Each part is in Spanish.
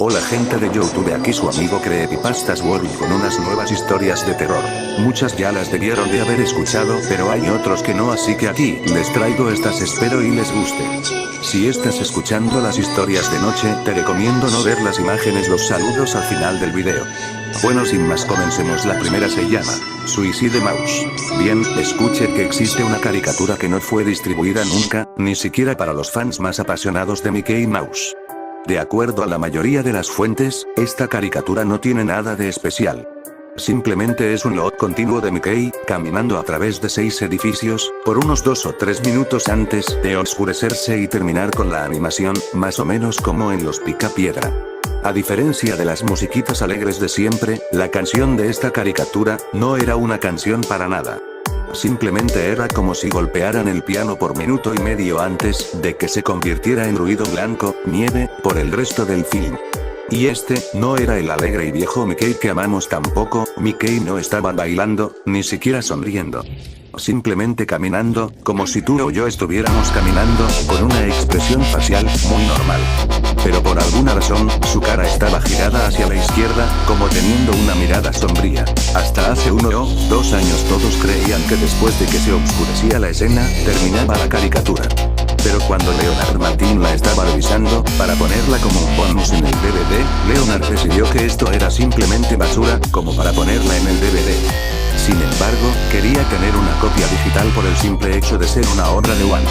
Hola gente de YouTube, aquí su amigo Creepypastas World con unas nuevas historias de terror. Muchas ya las debieron de haber escuchado, pero hay otros que no, así que aquí les traigo estas, espero y les guste. Si estás escuchando las historias de noche, te recomiendo no ver las imágenes, los saludos al final del video. Bueno, sin más, comencemos. La primera se llama Suicide Mouse. Bien, escuche que existe una caricatura que no fue distribuida nunca, ni siquiera para los fans más apasionados de Mickey Mouse. De acuerdo a la mayoría de las fuentes, esta caricatura no tiene nada de especial. Simplemente es un loop continuo de Mickey, caminando a través de 6 edificios, por unos 2 o 3 minutos antes de oscurecerse y terminar con la animación, más o menos como en los Picapiedra. A diferencia de las musiquitas alegres de siempre, la canción de esta caricatura no era una canción para nada. Simplemente era como si golpearan el piano por minuto y medio antes de que se convirtiera en ruido blanco, nieve, por el resto del film. Y este no era el alegre y viejo Mickey que amamos tampoco. Mickey no estaba bailando, ni siquiera sonriendo. Simplemente caminando, como si tú o yo estuviéramos caminando, con una expresión facial muy normal. Pero por alguna razón, su cara estaba girada hacia la izquierda, como teniendo una mirada sombría. Hasta hace 1 o 2 años todos creían que después de que se oscurecía la escena, terminaba la caricatura. Pero cuando Leonard Maltin la estaba revisando, para ponerla como un bonus en el DVD, Leonard decidió que esto era simplemente basura, como para ponerla en el DVD. Sin embargo, quería tener una copia digital por el simple hecho de ser una obra de Walt.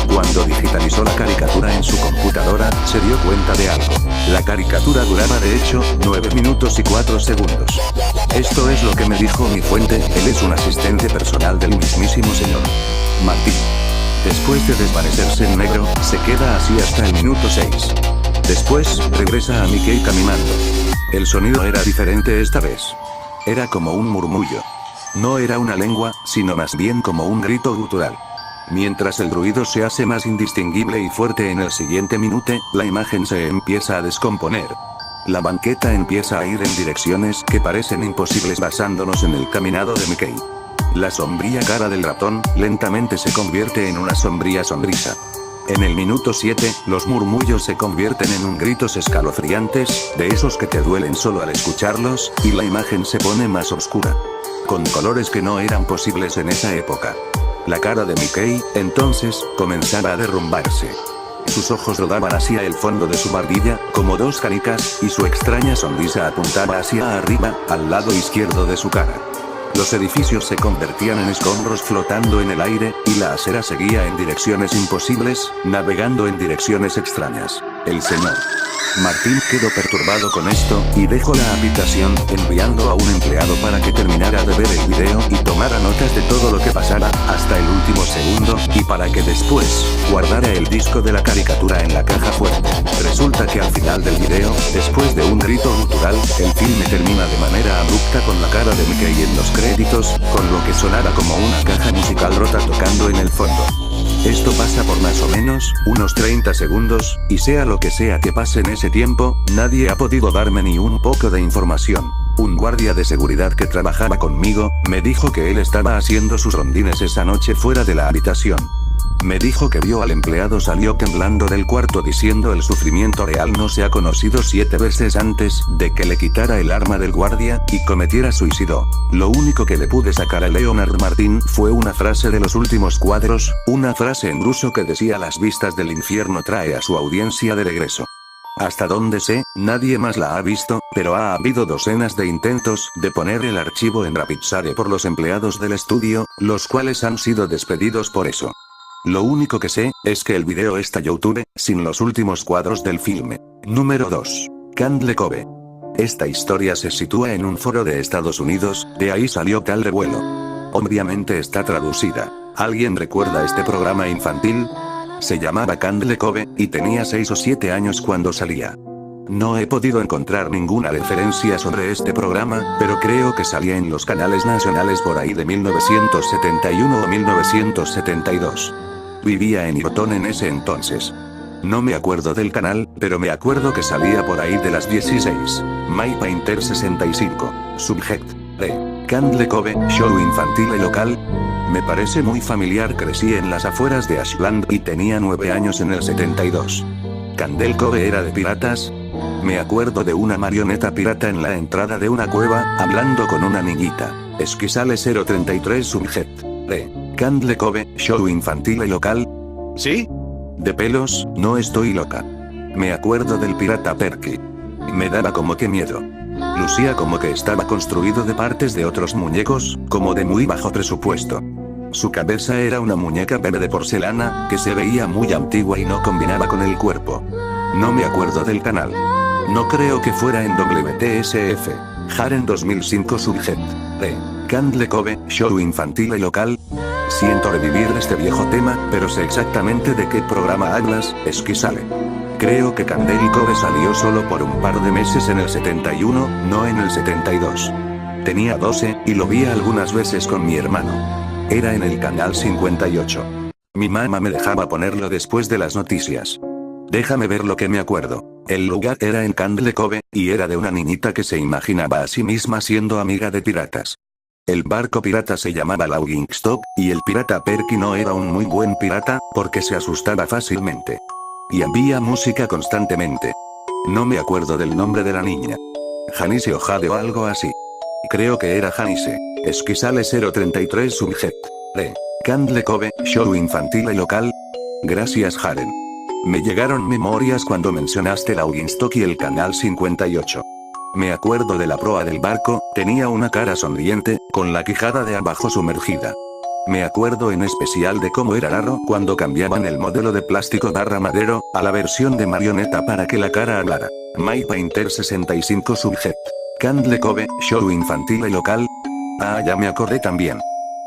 Cuando digitalizó la caricatura en su computadora, se dio cuenta de algo. La caricatura duraba de hecho, 9 minutos y 4 segundos. Esto es lo que me dijo mi fuente, él es un asistente personal del mismísimo señor Martin. Después de desvanecerse en negro, se queda así hasta el minuto 6. Después, regresa a Mickey caminando. El sonido era diferente esta vez. Era como un murmullo. No era una lengua, sino más bien como un grito gutural. Mientras el ruido se hace más indistinguible y fuerte en el siguiente minuto, la imagen se empieza a descomponer. La banqueta empieza a ir en direcciones que parecen imposibles basándonos en el caminado de Mickey. La sombría cara del ratón, lentamente se convierte en una sombría sonrisa. En el minuto 7, los murmullos se convierten en un gritos escalofriantes, de esos que te duelen solo al escucharlos, y la imagen se pone más oscura. Con colores que no eran posibles en esa época. La cara de Mickey, entonces, comenzaba a derrumbarse. Sus ojos rodaban hacia el fondo de su barbilla, como 2 canicas, y su extraña sonrisa apuntaba hacia arriba, al lado izquierdo de su cara. Los edificios se convertían en escombros flotando en el aire, y la acera seguía en direcciones imposibles, navegando en direcciones extrañas. El señor Martin quedó perturbado con esto, y dejó la habitación, enviando a un empleado para que terminara de ver el video y tomara notas de todo lo que pasara, hasta el último segundo, y para que después, guardara el disco de la caricatura en la caja fuerte. Resulta que al final del video, después de un grito gutural, el filme termina de manera abrupta con la cara de Mickey en los créditos, con lo que sonara como una caja musical rota tocando en el fondo. Esto pasa por más o menos, unos 30 segundos, y sea lo que sea que pase en ese tiempo, nadie ha podido darme ni un poco de información. Un guardia de seguridad que trabajaba conmigo, me dijo que él estaba haciendo sus rondines esa noche fuera de la habitación. Me dijo que vio al empleado salió temblando del cuarto diciendo el sufrimiento real no se ha conocido 7 veces antes de que le quitara el arma del guardia y cometiera suicidio. Lo único que le pude sacar a Leonard Maltin fue una frase de los últimos cuadros, una frase en ruso que decía las vistas del infierno trae a su audiencia de regreso. Hasta donde sé, nadie más la ha visto, pero ha habido docenas de intentos de poner el archivo en Rapidshare por los empleados del estudio, los cuales han sido despedidos por eso. Lo único que sé, es que el video está en YouTube, sin los últimos cuadros del filme. Número 2. Candle Cove. Esta historia se sitúa en un foro de Estados Unidos, de ahí salió tal revuelo. Obviamente está traducida. ¿Alguien recuerda este programa infantil? Se llamaba Candle Cove, y tenía 6 o 7 años cuando salía. No he podido encontrar ninguna referencia sobre este programa, pero creo que salía en los canales nacionales por ahí de 1971 o 1972. Vivía en Houghton en ese entonces. No me acuerdo del canal, pero me acuerdo que salía por ahí de las 16. My Painter 65. Subject. Candle Cove, show infantil y local. Me parece muy familiar, crecí en las afueras de Ashland y tenía 9 años en el 72. ¿Candle Cove era de piratas? Me acuerdo de una marioneta pirata en la entrada de una cueva, hablando con una niñita. Esquizale 033 Subjet. Candle Cove, show infantil y local. ¿Sí? De pelos, no estoy loca. Me acuerdo del pirata Perky. Me daba como que miedo. Lucía como que estaba construido de partes de otros muñecos, como de muy bajo presupuesto. Su cabeza era una muñeca verde de porcelana, que se veía muy antigua y no combinaba con el cuerpo. No me acuerdo del canal. No creo que fuera en WTSF. Haren 2005 Subjet. Candle Cove, show infantil y local. Siento revivir este viejo tema, pero sé exactamente de qué programa hablas, Esquizale. Creo que Candle Cove salió solo por un par de meses en el 71, no en el 72. Tenía 12, y lo vi algunas veces con mi hermano. Era en el canal 58. Mi mamá me dejaba ponerlo después de las noticias. Déjame ver lo que me acuerdo. El lugar era en Candle Cove, y era de una niñita que se imaginaba a sí misma siendo amiga de piratas. El barco pirata se llamaba Laughingstock, y el pirata Perky no era un muy buen pirata, porque se asustaba fácilmente. Y había música constantemente. No me acuerdo del nombre de la niña. Janice o Jade o algo así. Creo que era Janice. Esquizale 033 Subjet. Candle Cove, show infantil y local. Gracias Haren. Me llegaron memorias cuando mencionaste Laughingstock y el canal 58. Me acuerdo de la proa del barco, tenía una cara sonriente, con la quijada de abajo sumergida. Me acuerdo en especial de cómo era raro cuando cambiaban el modelo de plástico madero, a la versión de marioneta para que la cara hablara. My Painter 65 Subjet. Candle Cove, show infantil y local. Ah, ya me acordé también.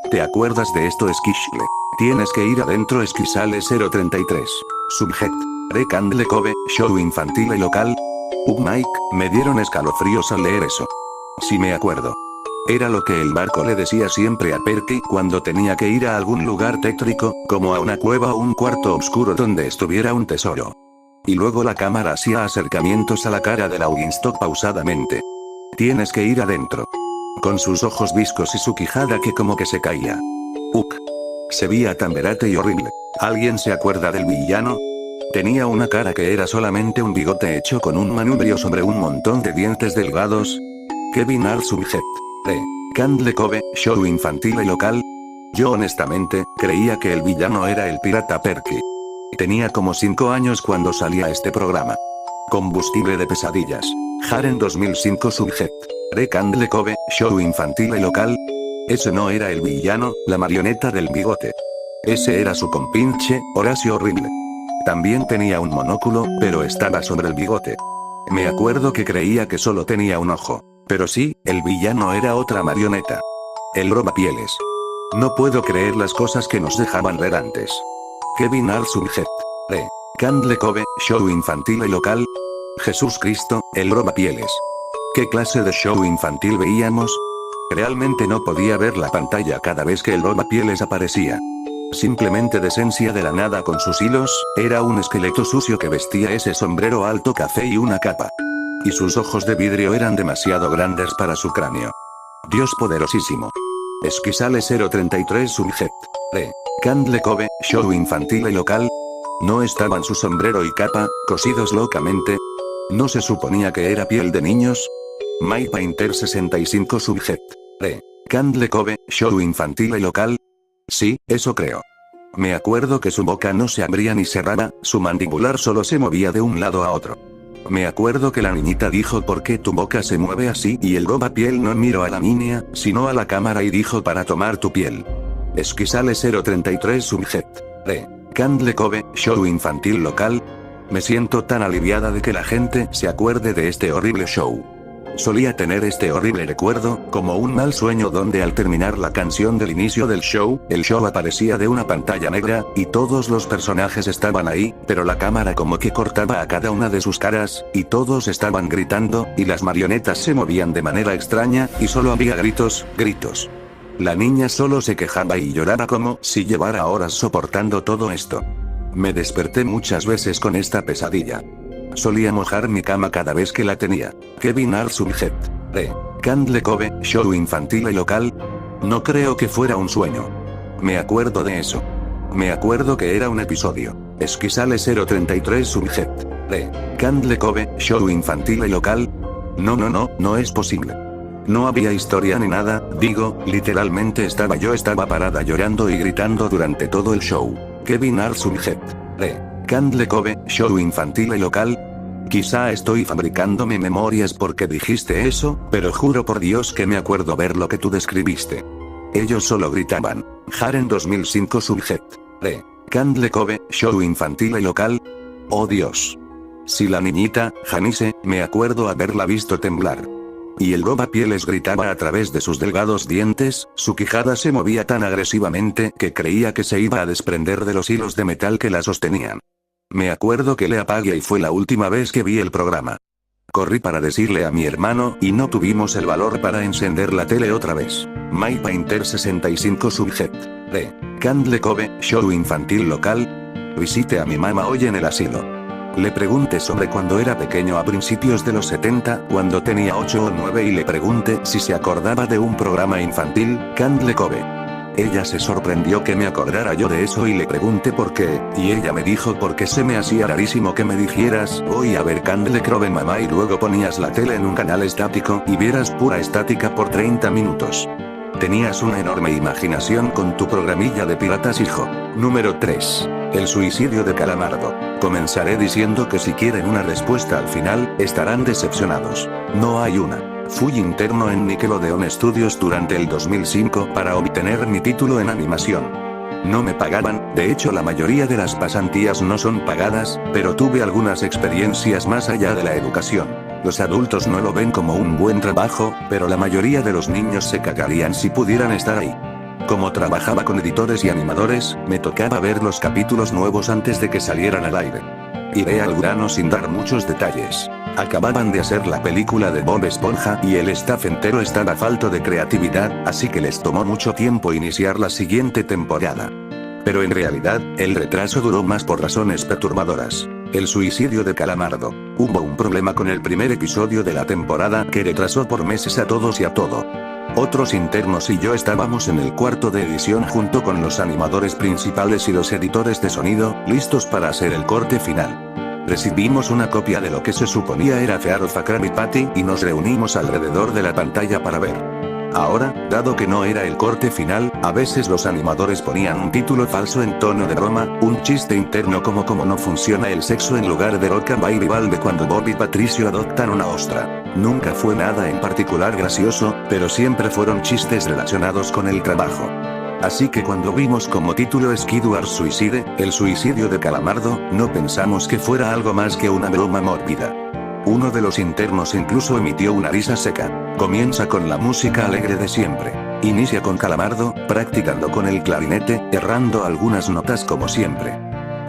¿Te acuerdas de esto, Esquizle? Tienes que ir adentro, Esquizale 033. Subjet. Candle Cove, show infantil y local. Mike, me dieron escalofríos al leer eso. Sí me acuerdo. Era lo que el barco le decía siempre a Perky cuando tenía que ir a algún lugar tétrico, como a una cueva o un cuarto oscuro donde estuviera un tesoro. Y luego la cámara hacía acercamientos a la cara de Laughingstock pausadamente. Tienes que ir adentro. Con sus ojos viscos y su quijada que como que se caía. Se veía tan verate y horrible. ¿Alguien se acuerda del villano? Tenía una cara que era solamente un bigote hecho con un manubrio sobre un montón de dientes delgados. Kevin R. Subjet. Candle Cove, show infantil y local. Yo honestamente, creía que el villano era el pirata Perky. Tenía como 5 años cuando salía este programa. Combustible de pesadillas. Haren 2005 Subjet. Candle Cove, show infantil y local. Ese no era el villano, la marioneta del bigote. Ese era su compinche, Horacio Horrible. También tenía un monóculo, pero estaba sobre el bigote. Me acuerdo que creía que solo tenía un ojo. Pero sí, el villano era otra marioneta. El robapieles. No puedo creer las cosas que nos dejaban ver antes. Kevin R. Subjet. Candle Cove, show infantil y local. Jesús Cristo, el robapieles. ¿Qué clase de show infantil veíamos? Realmente no podía ver la pantalla cada vez que el robapieles aparecía. Simplemente decencia de la nada con sus hilos, era un esqueleto sucio que vestía ese sombrero alto café y una capa. Y sus ojos de vidrio eran demasiado grandes para su cráneo. Dios poderosísimo. Esquizale 033 Subjet. Candle Cove, show infantil y local. ¿No estaban su sombrero y capa, cosidos locamente? ¿No se suponía que era piel de niños? My Painter 65 Subjet. Candle Cove, show infantil y local. Sí, eso creo. Me acuerdo que su boca no se abría ni cerraba, su mandibular solo se movía de un lado a otro. Me acuerdo que la niñita dijo ¿por qué tu boca se mueve así? Y el robapiel no miró a la niña, sino a la cámara y dijo para tomar tu piel. Esquizale 033 Subjet. Candle Cove, show infantil local. Me siento tan aliviada de que la gente se acuerde de este horrible show. Solía tener este horrible recuerdo, como un mal sueño donde al terminar la canción del inicio del show, el show aparecía de una pantalla negra, y todos los personajes estaban ahí, pero la cámara como que cortaba a cada una de sus caras, y todos estaban gritando, y las marionetas se movían de manera extraña, y solo había gritos, gritos. La niña solo se quejaba y lloraba como si llevara horas soportando todo esto. Me desperté muchas veces con esta pesadilla. Solía mojar mi cama cada vez que la tenía. Kevin R. Subjet. Candle Cove, show infantil y local. No creo que fuera un sueño. Me acuerdo de eso. Me acuerdo que era un episodio. Esquizale 033 Subjet. Candle Cove, show infantil y local. No es posible. No había historia ni nada, digo, literalmente estaba parada llorando y gritando durante todo el show. Kevin Art Subject. Candle Cove, show infantil y local. Quizá estoy fabricándome memorias porque dijiste eso, pero juro por Dios que me acuerdo ver lo que tú describiste. Ellos solo gritaban. Haren 2005 Subject. Candle Cove, show infantil y local. Oh Dios. Si la niñita, Janice, me acuerdo haberla visto temblar. Y el Goba Pieles gritaba a través de sus delgados dientes, su quijada se movía tan agresivamente que creía que se iba a desprender de los hilos de metal que la sostenían. Me acuerdo que le apagué y fue la última vez que vi el programa. Corrí para decirle a mi hermano y no tuvimos el valor para encender la tele otra vez. My Painter 65 Subject. Candle Cove, show infantil local. Visite a mi mamá hoy en el asilo. Le pregunté sobre cuando era pequeño a principios de los 70, cuando tenía 8 o 9 y le pregunté si se acordaba de un programa infantil, Candle Cove. Ella se sorprendió que me acordara yo de eso y le pregunté por qué, y ella me dijo porque se me hacía rarísimo que me dijeras, voy a ver Candle Cove mamá y luego ponías la tele en un canal estático y vieras pura estática por 30 minutos. Tenías una enorme imaginación con tu programilla de piratas hijo. Número 3. El suicidio de Calamardo. Comenzaré diciendo que si quieren una respuesta al final, estarán decepcionados. No hay una. Fui interno en Nickelodeon Studios durante el 2005 para obtener mi título en animación. No me pagaban, de hecho la mayoría de las pasantías no son pagadas, pero tuve algunas experiencias más allá de la educación. Los adultos no lo ven como un buen trabajo, pero la mayoría de los niños se cagarían si pudieran estar ahí. Como trabajaba con editores y animadores, me tocaba ver los capítulos nuevos antes de que salieran al aire. Iré al grano sin dar muchos detalles. Acababan de hacer la película de Bob Esponja y el staff entero estaba falto de creatividad, así que les tomó mucho tiempo iniciar la siguiente temporada. Pero en realidad, el retraso duró más por razones perturbadoras. El suicidio de Calamardo. Hubo un problema con el primer episodio de la temporada que retrasó por meses a todos y a todo. Otros internos y yo estábamos en el cuarto de edición junto con los animadores principales y los editores de sonido, listos para hacer el corte final. Recibimos una copia de lo que se suponía era Fear of a Krabby Patty y nos reunimos alrededor de la pantalla para ver. Ahora, dado que no era el corte final, a veces los animadores ponían un título falso en tono de broma, un chiste interno como no funciona el sexo en lugar de Roca Baby Balde cuando Bob y Patricio adoptan una ostra. Nunca fue nada en particular gracioso, pero siempre fueron chistes relacionados con el trabajo. Así que cuando vimos como título Skidward Suicide, el suicidio de Calamardo, no pensamos que fuera algo más que una broma mórbida. Uno de los internos incluso emitió una risa seca. Comienza con la música alegre de siempre. Inicia con Calamardo, practicando con el clarinete, errando algunas notas como siempre.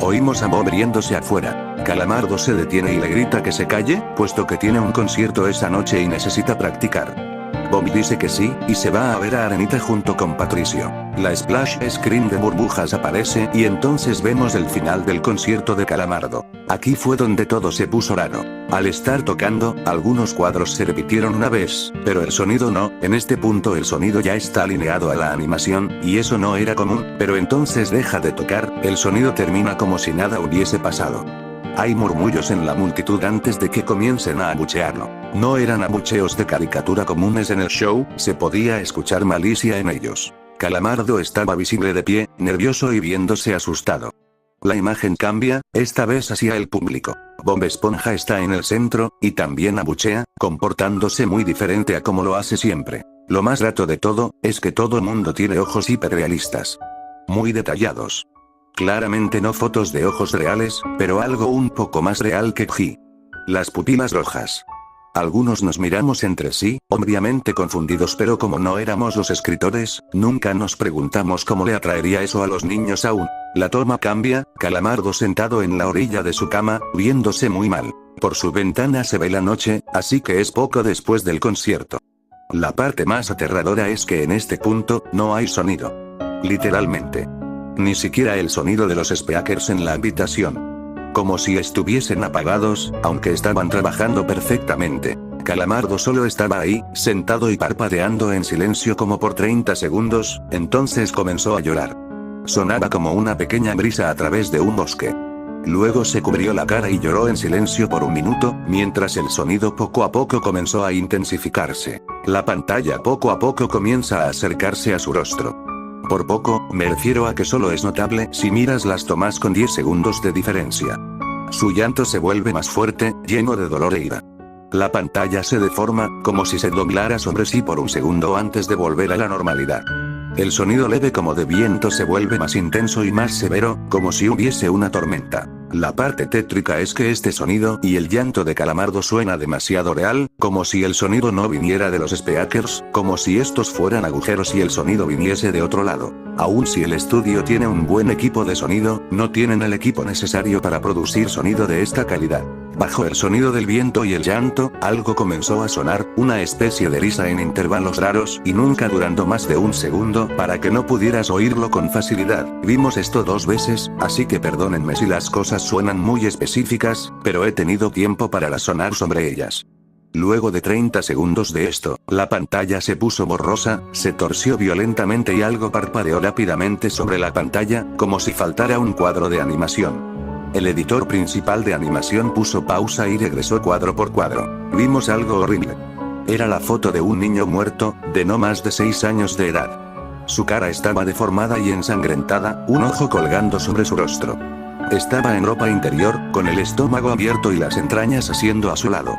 Oímos a Bob riéndose afuera. Calamardo se detiene y le grita que se calle, puesto que tiene un concierto esa noche y necesita practicar. Bob dice que sí, y se va a ver a Arenita junto con Patricio. La splash screen de burbujas aparece y entonces vemos el final del concierto de Calamardo. Aquí fue donde todo se puso raro. Al estar tocando, algunos cuadros se repitieron una vez, pero el sonido no. En este punto el sonido ya está alineado a la animación, y eso no era común, pero entonces deja de tocar, el sonido termina como si nada hubiese pasado. Hay murmullos en la multitud antes de que comiencen a abuchearlo. No eran abucheos de caricatura comunes en el show, se podía escuchar malicia en ellos. Calamardo estaba visible de pie, nervioso y viéndose asustado. La imagen cambia, esta vez hacia el público. Bob Esponja está en el centro, y también abuchea, comportándose muy diferente a como lo hace siempre. Lo más rato de todo, es que todo mundo tiene ojos hiperrealistas. Muy detallados. Claramente no fotos de ojos reales, pero algo un poco más real que G. Las pupilas rojas. Algunos nos miramos entre sí, obviamente confundidos, pero como no éramos los escritores, nunca nos preguntamos cómo le atraería eso a los niños aún. La toma cambia, Calamardo sentado en la orilla de su cama, viéndose muy mal. Por su ventana se ve la noche, así que es poco después del concierto. La parte más aterradora es que en este punto, no hay sonido. Literalmente. Ni siquiera el sonido de los speakers en la habitación. Como si estuviesen apagados, aunque estaban trabajando perfectamente. Calamardo solo estaba ahí, sentado y parpadeando en silencio como por 30 segundos, entonces comenzó a llorar. Sonaba como una pequeña brisa a través de un bosque. Luego se cubrió la cara y lloró en silencio por un minuto, mientras el sonido poco a poco comenzó a intensificarse. La pantalla poco a poco comienza a acercarse a su rostro. Por poco, me refiero a que solo es notable si miras las tomas con 10 segundos de diferencia. Su llanto se vuelve más fuerte, lleno de dolor e ira. La pantalla se deforma, como si se doblara sobre sí por un segundo antes de volver a la normalidad. El sonido leve como de viento se vuelve más intenso y más severo, como si hubiese una tormenta. La parte tétrica es que este sonido y el llanto de Calamardo suena demasiado real, como si el sonido no viniera de los speakers, como si estos fueran agujeros y el sonido viniese de otro lado. Aun si el estudio tiene un buen equipo de sonido, no tienen el equipo necesario para producir sonido de esta calidad. Bajo el sonido del viento y el llanto, algo comenzó a sonar, una especie de risa en intervalos raros y nunca durando más de un segundo para que no pudieras oírlo con facilidad. Vimos esto 2 veces, así que perdónenme si las cosas suenan muy específicas, pero he tenido tiempo para razonar sobre ellas. Luego de 30 segundos de esto, la pantalla se puso borrosa, se torció violentamente y algo parpadeó rápidamente sobre la pantalla, como si faltara un cuadro de animación. El editor principal de animación puso pausa y regresó cuadro por cuadro. Vimos algo horrible. Era la foto de un niño muerto, de no más de 6 años de edad. Su cara estaba deformada y ensangrentada, un ojo colgando sobre su rostro. Estaba en ropa interior, con el estómago abierto y las entrañas haciendo a su lado.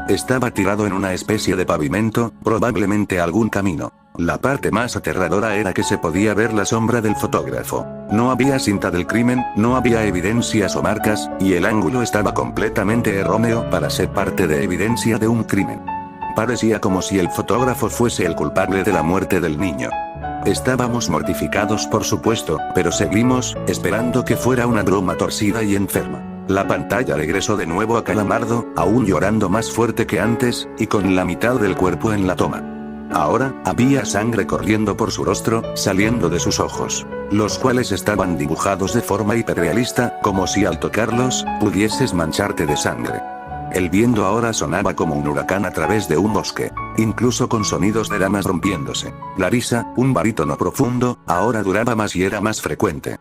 Estaba tirado en una especie de pavimento, probablemente algún camino. La parte más aterradora era que se podía ver la sombra del fotógrafo. No había cinta del crimen, no había evidencias o marcas, y el ángulo estaba completamente erróneo para ser parte de evidencia de un crimen. Parecía como si el fotógrafo fuese el culpable de la muerte del niño. Estábamos mortificados por supuesto, pero seguimos, esperando que fuera una broma torcida y enferma. La pantalla regresó de nuevo a Calamardo, aún llorando más fuerte que antes, y con la mitad del cuerpo en la toma. Ahora, había sangre corriendo por su rostro, saliendo de sus ojos, los cuales estaban dibujados de forma hiperrealista, como si al tocarlos, pudieses mancharte de sangre. El viento ahora sonaba como un huracán a través de un bosque, incluso con sonidos de ramas rompiéndose. La risa, un barítono profundo, ahora duraba más y era más frecuente.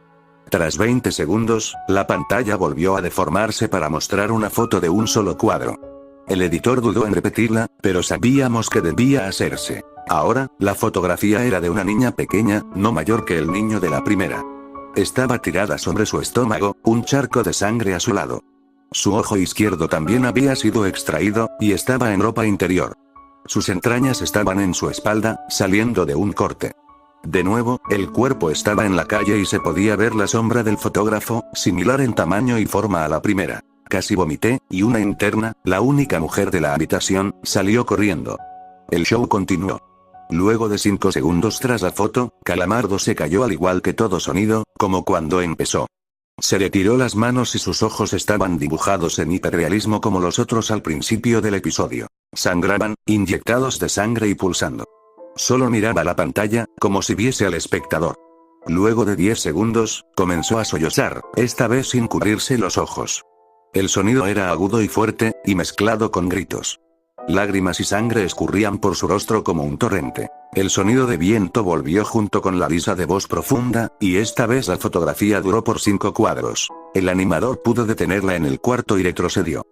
Tras 20 segundos, la pantalla volvió a deformarse para mostrar una foto de un solo cuadro. El editor dudó en repetirla, pero sabíamos que debía hacerse. Ahora, la fotografía era de una niña pequeña, no mayor que el niño de la primera. Estaba tirada sobre su estómago, un charco de sangre a su lado. Su ojo izquierdo también había sido extraído, y estaba en ropa interior. Sus entrañas estaban en su espalda, saliendo de un corte. De nuevo, el cuerpo estaba en la calle y se podía ver la sombra del fotógrafo, similar en tamaño y forma a la primera. Casi vomité, y una interna, la única mujer de la habitación, salió corriendo. El show continuó. Luego de 5 segundos tras la foto, Calamardo se cayó al igual que todo sonido, como cuando empezó. Se retiró las manos y sus ojos estaban dibujados en hiperrealismo como los otros al principio del episodio. Sangraban, inyectados de sangre y pulsando. Solo miraba la pantalla, como si viese al espectador. Luego de 10 segundos, comenzó a sollozar, esta vez sin cubrirse los ojos. El sonido era agudo y fuerte, y mezclado con gritos. Lágrimas y sangre escurrían por su rostro como un torrente. El sonido de viento volvió junto con la risa de voz profunda, y esta vez la fotografía duró por 5 cuadros. El animador pudo detenerla en el cuarto y retrocedió.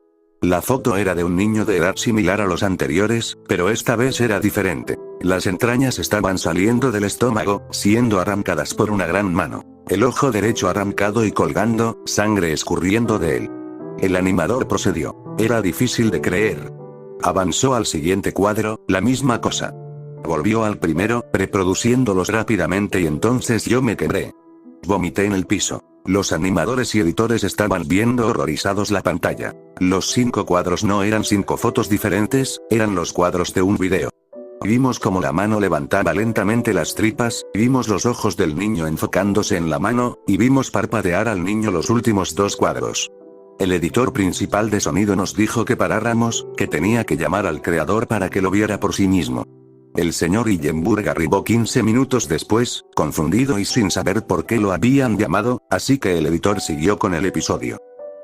La foto era de un niño de edad similar a los anteriores, pero esta vez era diferente. Las entrañas estaban saliendo del estómago, siendo arrancadas por una gran mano. El ojo derecho arrancado y colgando, sangre escurriendo de él. El animador procedió. Era difícil de creer. Avanzó al siguiente cuadro, la misma cosa. Volvió al primero, reproduciéndolos rápidamente y entonces yo me quebré. Vomité en el piso. Los animadores y editores estaban viendo horrorizados la pantalla. Los 5 cuadros no eran 5 fotos diferentes, eran los cuadros de un video. Vimos como la mano levantaba lentamente las tripas, vimos los ojos del niño enfocándose en la mano, y vimos parpadear al niño los últimos 2 cuadros. El editor principal de sonido nos dijo que paráramos, que tenía que llamar al creador para que lo viera por sí mismo. El señor Hillenburg arribó 15 minutos después, confundido y sin saber por qué lo habían llamado, así que el editor siguió con el episodio.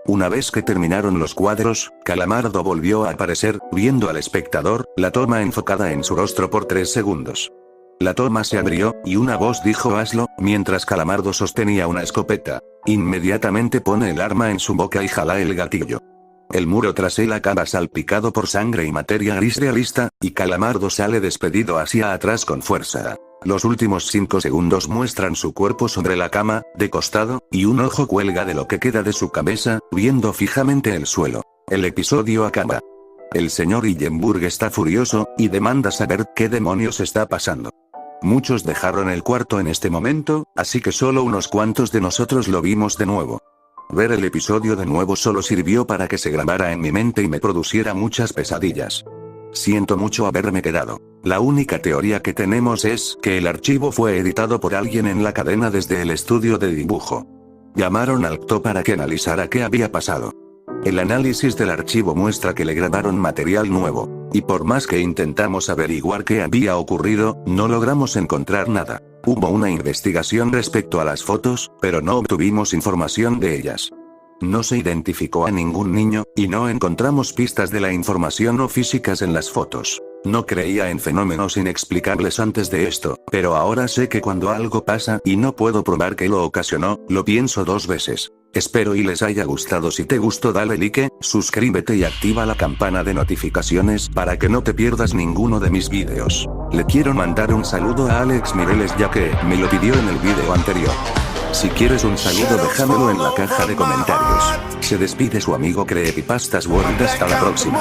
Una vez que terminaron los cuadros, Calamardo volvió a aparecer, viendo al espectador, la toma enfocada en su rostro por 3 segundos. La toma se abrió, y una voz dijo hazlo, mientras Calamardo sostenía una escopeta. Inmediatamente pone el arma en su boca y jala el gatillo. El muro tras él acaba salpicado por sangre y materia gris realista, y Calamardo sale despedido hacia atrás con fuerza. Los últimos 5 segundos muestran su cuerpo sobre la cama, de costado, y un ojo cuelga de lo que queda de su cabeza, viendo fijamente el suelo. El episodio acaba. El señor Hillenburg está furioso, y demanda saber qué demonios está pasando. Muchos dejaron el cuarto en este momento, así que solo unos cuantos de nosotros lo vimos de nuevo. Ver el episodio de nuevo solo sirvió para que se grabara en mi mente y me produciera muchas pesadillas. Siento mucho haberme quedado. La única teoría que tenemos es que el archivo fue editado por alguien en la cadena desde el estudio de dibujo. Llamaron al actor para que analizara qué había pasado. El análisis del archivo muestra que le grabaron material nuevo, y por más que intentamos averiguar qué había ocurrido, no logramos encontrar nada. Hubo una investigación respecto a las fotos, pero no obtuvimos información de ellas. No se identificó a ningún niño, y no encontramos pistas de la información o físicas en las fotos. No creía en fenómenos inexplicables antes de esto, pero ahora sé que cuando algo pasa y no puedo probar que lo ocasionó, lo pienso 2 veces. Espero y les haya gustado. Si te gustó dale like, suscríbete y activa la campana de notificaciones para que no te pierdas ninguno de mis vídeos. Le quiero mandar un saludo a Alex Mireles ya que me lo pidió en el vídeo anterior. Si quieres un saludo déjamelo en la caja de comentarios. Se despide su amigo Creepypastas World, hasta la próxima.